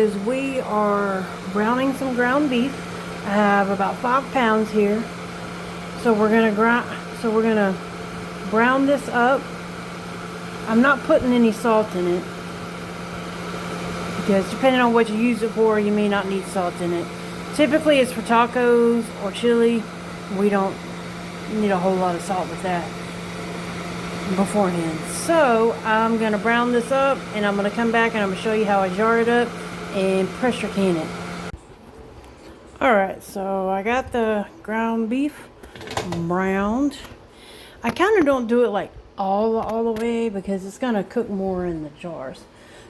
is we are browning some ground beef. I have about 5 pounds here. So we're gonna brown this up. I'm not putting any salt in it because depending on what you use it for, you may not need salt in it. Typically it's for tacos or chili. We don't need a whole lot of salt with that beforehand. So I'm gonna brown this up and I'm gonna come back and I'm gonna show you how I jar it up and pressure can it. Alright, so I got the ground beef browned. I kind of don't do it like all the way because it's gonna cook more in the jars.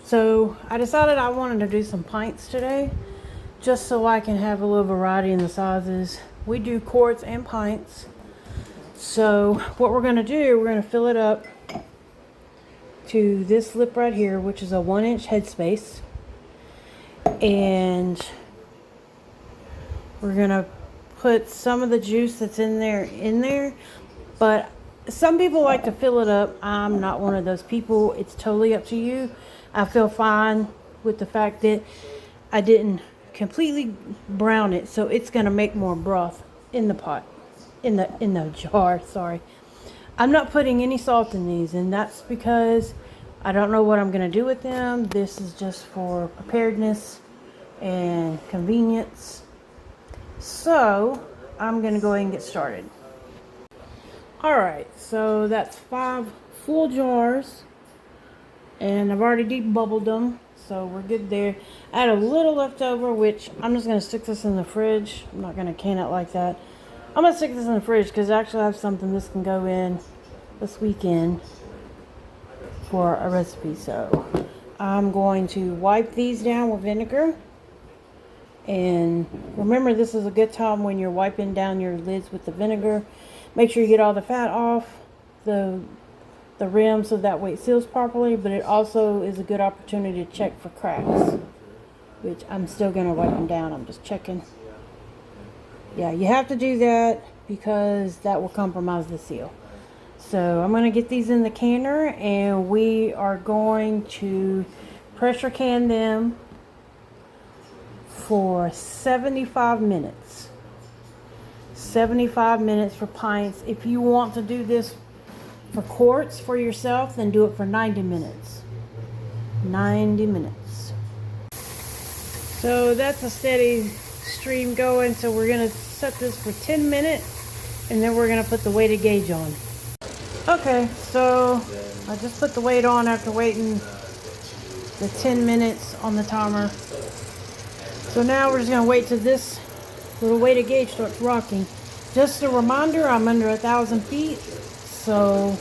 So I decided I wanted to do some pints today just so I can have a little variety in the sizes. We do quarts and pints. So what we're going to do, we're going to fill it up to this lip right here, which is a 1-inch headspace. And we're going to put some of the juice that's in there. But some people like to fill it up. I'm not one of those people. It's totally up to you. I feel fine with the fact that I didn't completely brown it, so it's going to make more broth in the pot. In the jar, sorry. I'm not putting any salt in these, and that's because I don't know what I'm going to do with them. This is just for preparedness and convenience. So I'm going to go ahead and get started. Alright, so that's 5 full jars, and I've already debubbled them, so we're good there. I had a little left over, which I'm just going to stick this in the fridge. I'm not going to can it like that. I'm going to stick this in the fridge because I actually have something this can go in this weekend for a recipe. So I'm going to wipe these down with vinegar. And remember, this is a good time when you're wiping down your lids with the vinegar. Make sure you get all the fat off the rim so that way it seals properly. But it also is a good opportunity to check for cracks, which I'm still going to wipe them down. I'm just checking. Yeah, you have to do that because that will compromise the seal. So I'm going to get these in the canner and we are going to pressure can them for 75 minutes. 75 minutes for pints. If you want to do this for quarts for yourself, then do it for 90 minutes. 90 minutes. So that's a steady stream going, so we're going to set this for 10 minutes and then we're going to put the weighted gauge on. Okay, so I just put the weight on after waiting the 10 minutes on the timer. So now we're just going to wait till this little weighted gauge starts rocking. Just a reminder, I'm under 1,000 feet, so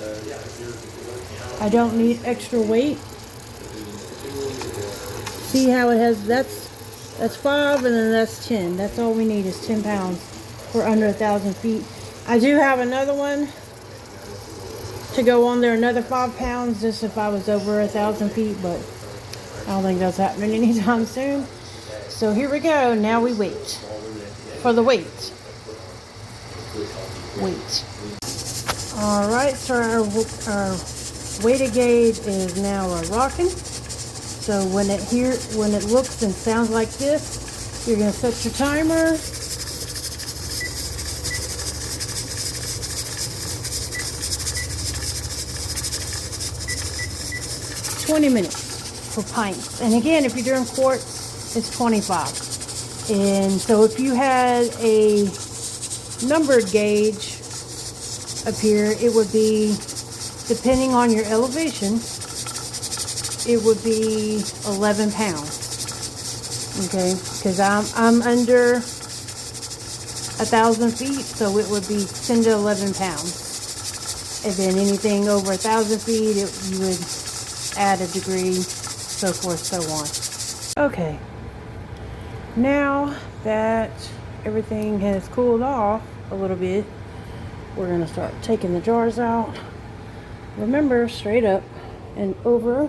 I don't need extra weight. See how it has, that's 5 and then that's 10. That's all we need is 10 pounds for under 1,000 feet. I do have another one to go on there, another 5 pounds, just if I was over 1,000 feet, but I don't think that's happening anytime soon. So here we go. Now we wait for the weight. Wait. All right, so our weighted gauge is now rocking. So when it looks and sounds like this, you're going to set your timer. $20 minutes for pints. And again, if you're doing quarts, it's 25. And so if you had a numbered gauge up here, it would be, depending on your elevation, it would be 11 pounds. Okay, because I'm under 1,000 feet, so it would be 10 to 11 pounds. And then anything over 1,000 feet, you would add a degree, so forth, so on. Okay, now that everything has cooled off a little bit, we're going to start taking the jars out. Remember, straight up and over.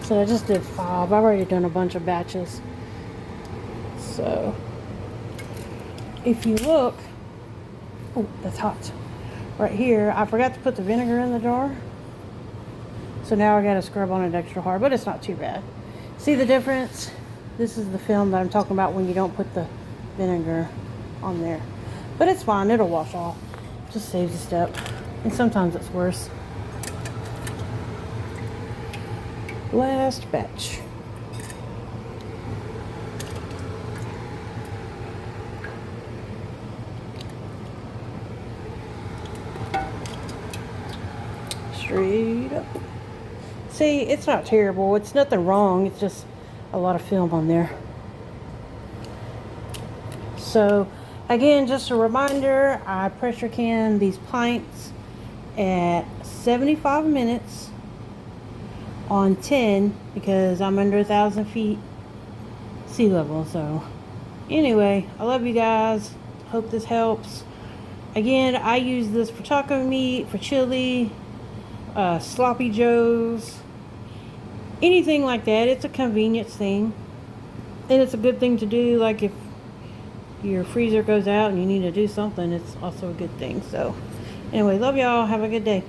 So I just did 5. I've already done a bunch of batches. So if you look, oh, that's hot. Right here, I forgot to put the vinegar in the jar. So now I got to scrub on it extra hard, but it's not too bad. See the difference? This is the film that I'm talking about when you don't put the vinegar on there. But it's fine, it'll wash off. Just saves a step. And sometimes it's worse. Last batch. Straight up. See, it's not terrible. It's nothing wrong. It's just a lot of film on there. So, again, just a reminder, I pressure can these pints at 75 minutes on 10 because I'm under 1,000 feet sea level. So, anyway, I love you guys. Hope this helps. Again, I use this for taco meat, for chili, sloppy joes, anything like that. It's a convenience thing, and it's a good thing to do. Like if your freezer goes out and you need to do something, it's also a good thing. So anyway, love y'all. Have a good day.